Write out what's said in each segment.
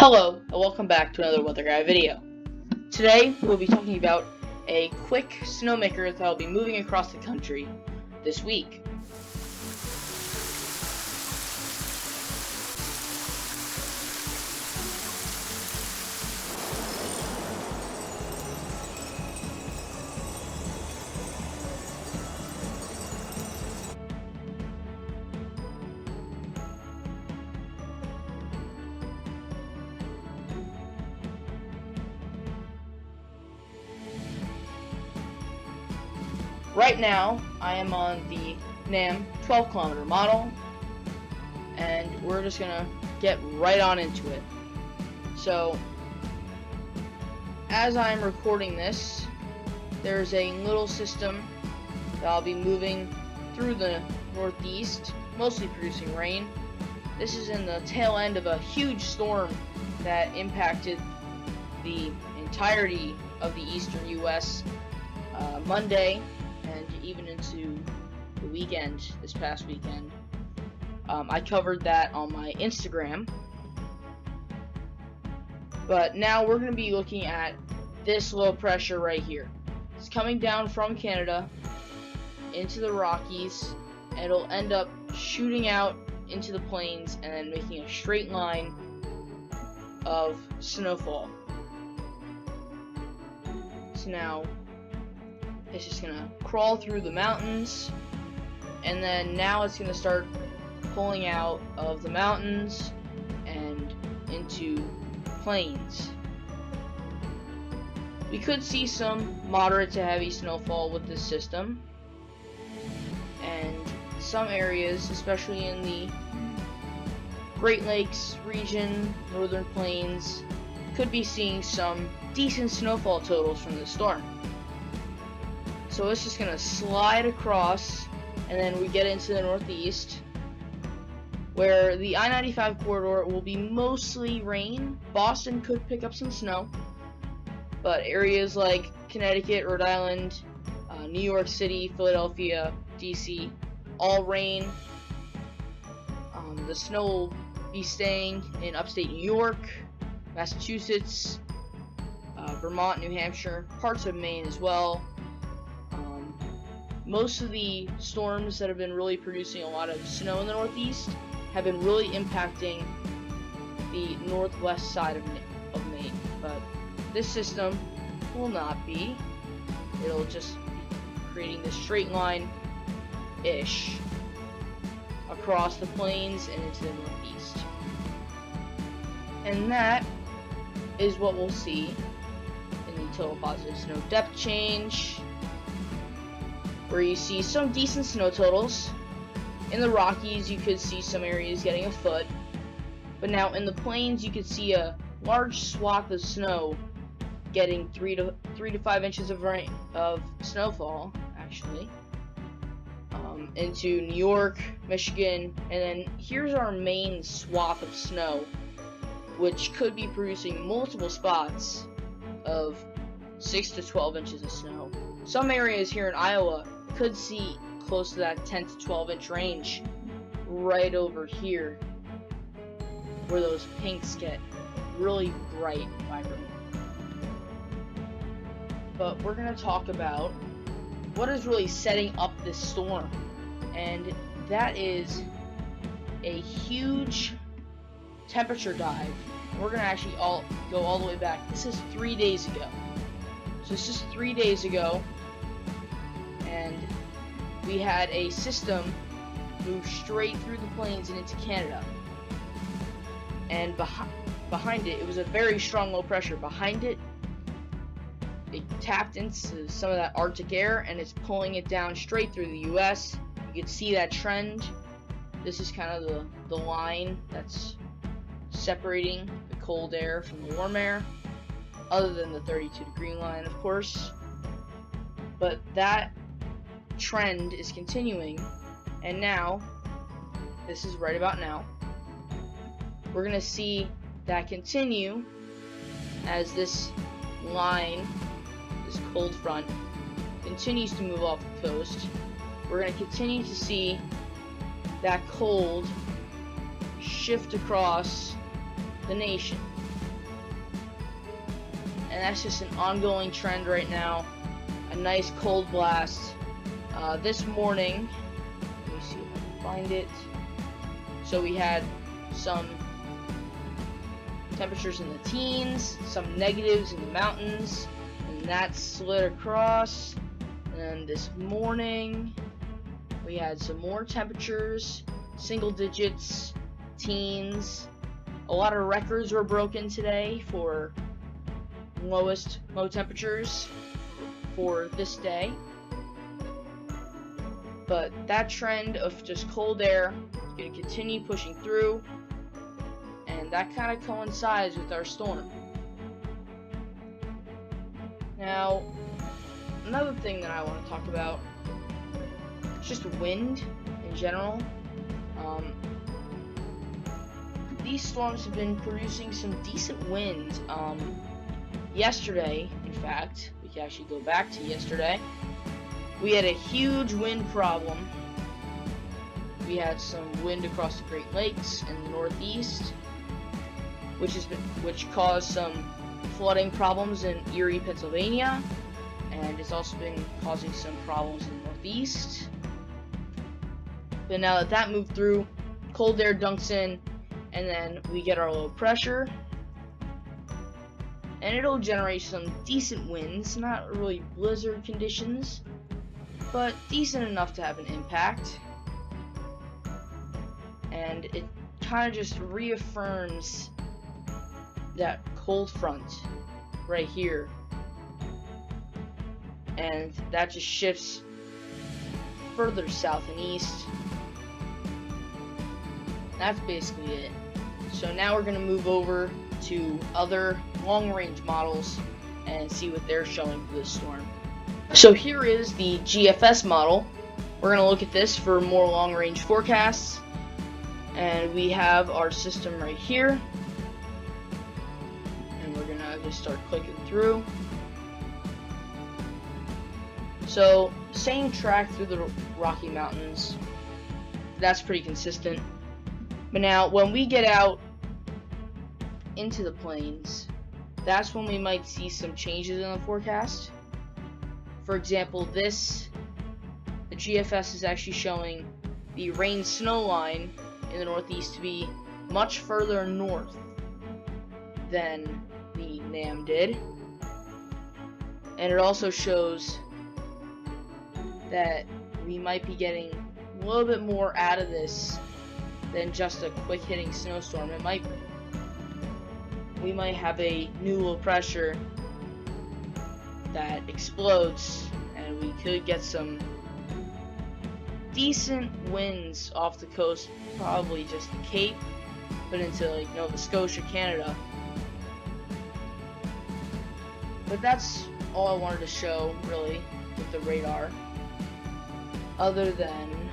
Hello, and welcome back to another Weather Guy video. Today, we'll be talking about a quick snowmaker that will be moving across the country this week. Right now, I am on the NAM 12-kilometer model, and we're just gonna get right on into it. So, as I'm recording this, there's a little system that I'll be moving through the northeast, mostly producing rain. This is in the tail end of a huge storm that impacted the entirety of the eastern U.S. Monday and even into the weekend, this past weekend. I covered that on my Instagram. But now we're going to be looking at this low pressure right here. It's coming down from Canada into the Rockies, and it'll end up shooting out into the plains and then making a straight line of snowfall. So now it's just gonna crawl through the mountains, and then now it's gonna start pulling out of the mountains and into plains. We could see some moderate to heavy snowfall with this system, and some areas, especially in the Great Lakes region, northern plains, could be seeing some decent snowfall totals from this storm. So it's just going to slide across, and then we get into the northeast, where the I-95 corridor will be mostly rain. Boston could pick up some snow, but areas like Connecticut, Rhode Island, New York City, Philadelphia, DC, all rain. The snow will be staying in upstate New York, Massachusetts, Vermont, New Hampshire, parts of Maine as well. Most of the storms that have been really producing a lot of snow in the northeast have been really impacting the northwest side of Maine, but this system will not be. It'll just be creating this straight line-ish across the plains and into the northeast. And that is what we'll see in the total positive snow depth change, where you see some decent snow totals. In the Rockies, you could see some areas getting a foot, but now in the plains, you could see a large swath of snow getting 3 to 5 inches of rain, of snowfall, actually, into New York, Michigan, and then here's our main swath of snow, which could be producing multiple spots of 6 to 12 inches of snow. Some areas here in Iowa could see close to that 10 to 12 inch range right over here, where those pinks get really bright and vibrant. But we're going to talk about what is really setting up this storm, and that is a huge temperature dive. We're going to actually go all the way back. This is 3 days ago. So this is 3 days ago, and we had a system move straight through the plains and into Canada. And behind it, it was a very strong low pressure. Behind it, it tapped into some of that Arctic air, and it's pulling it down straight through the U.S. You can see that trend. This is kind of the line that's separating the cold air from the warm air, other than the 32-degree line, of course. But that trend is continuing, and now, this is right about now, we're going to see that continue as this line, this cold front, continues to move off the coast. We're going to continue to see that cold shift across the nation. and that's just an ongoing trend right now. A nice cold blast. This morning, let me see if I can find it. So we had some temperatures in the teens, some negatives in the mountains, and that slid across. And this morning, we had some more temperatures, single digits, teens. A lot of records were broken today for low temperatures for this day. But that trend of just cold air is going to continue pushing through, and that kind of coincides with our storm. Now, another thing that I want to talk about is just wind in general. These storms have been producing some decent wind. Yesterday, in fact, we can actually go back to yesterday, we had a huge wind problem. We had some wind across the Great Lakes in the Northeast, which caused some flooding problems in Erie, Pennsylvania, and it's also been causing some problems in the Northeast. But now that moved through, cold air dunks in, and then we get our low pressure, and it'll generate some decent winds, not really blizzard conditions, but decent enough to have an impact. And it kind of just reaffirms that cold front right here, and that just shifts further south and east. That's basically it. So now we're going to move over to other long-range models and see what they're showing for this storm. So here is the GFS model. We're going to look at this for more long-range forecasts. And we have our system right here. And we're going to just start clicking through. So, same track through the Rocky Mountains. That's pretty consistent. But now, when we get out into the plains, that's when we might see some changes in the forecast. For example, the GFS is actually showing the rain-snow line in the Northeast to be much further north than the NAM did. And it also shows that we might be getting a little bit more out of this than just a quick hitting snowstorm. We might have a new low pressure that explodes, and we could get some decent winds off the coast, probably just the Cape, but into like Nova Scotia, Canada. But that's all I wanted to show, really, with the radar, other than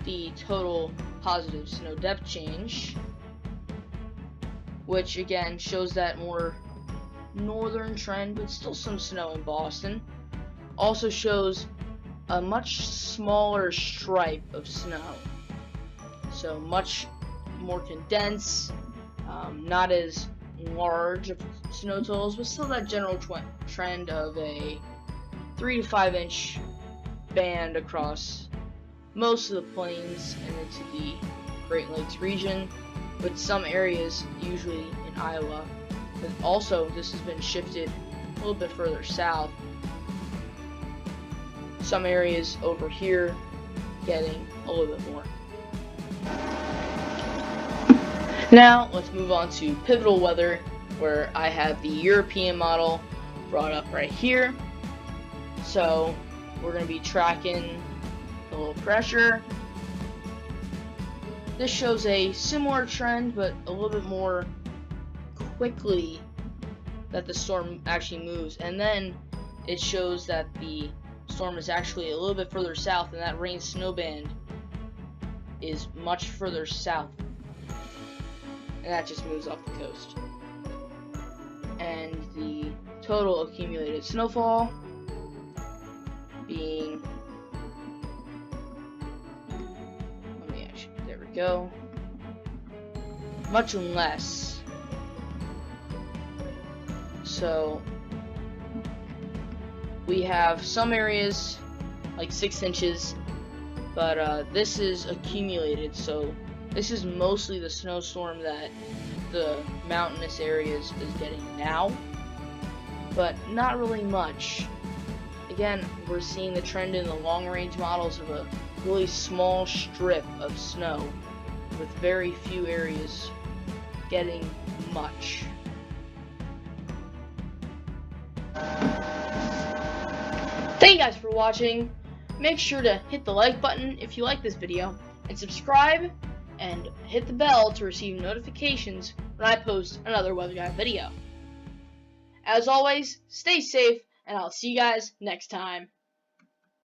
the total positive snow depth change, which again shows that more northern trend, but still some snow in Boston. Also shows a much smaller stripe of snow, so much more condensed, not as large of snow totals, but still that general trend of a 3 to 5 inch band across most of the plains and into the Great Lakes region, with some areas usually in Iowa. But also, this has been shifted a little bit further south. Some areas over here getting a little bit more. Now, let's move on to pivotal weather, where I have the European model brought up right here. So, we're going to be tracking the low pressure. This shows a similar trend, but a little bit more quickly that the storm actually moves. And then it shows that the storm is actually a little bit further south, and that rain snow band is much further south. And that just moves off the coast. And the total accumulated snowfall being, there we go, much less So we have some areas like 6 inches, but this is accumulated, so this is mostly the snowstorm that the mountainous areas is getting now, but not really much. Again, we're seeing the trend in the long-range models of a really small strip of snow with very few areas getting much. Thank you guys for watching. Make sure to hit the like button if you like this video, and subscribe and hit the bell to receive notifications when I post another weather guide video. As always, stay safe, and I'll see you guys next time.